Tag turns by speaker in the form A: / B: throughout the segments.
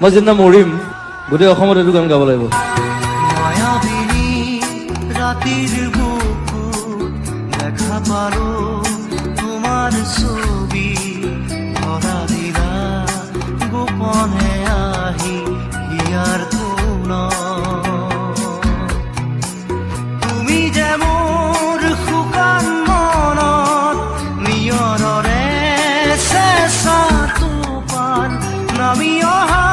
A: মই যেদিনা মৰিম গোটেই অসমত এইটো গান গাব লাগিব।
B: মায়াবিনী ৰাতিৰ বুকু দেখা পালো তোমাৰ ছবি ধৰা দিলা গোপনে আহি ইয়াৰ কোন তুমি যে মোৰ শুকান মনত নিয়ৰৰে চেঁচা টোপাল নামি অহা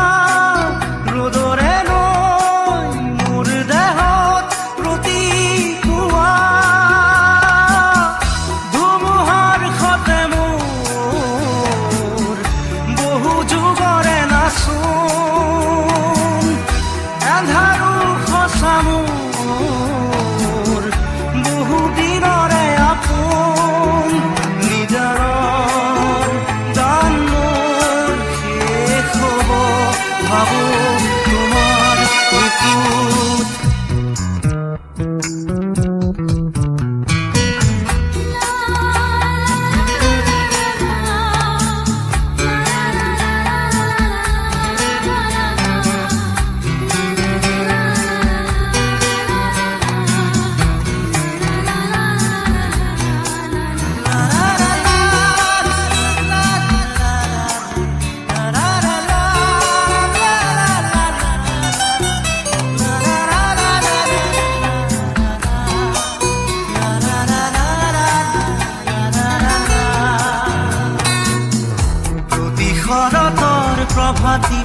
B: ৰ'দৰে নৈ মোৰ দেহত প্ৰতিপুৱা ধুমুহাৰ সতে মোৰ বহু যুগৰে নাচোন এন্ধাৰো সঁচা মোৰ বহু দিনৰে আপোন নিজাৰৰ গান মোৰ শেষ হ'ব ভাবো তোমাৰ বুকুত শৰতৰ প্ৰভাতী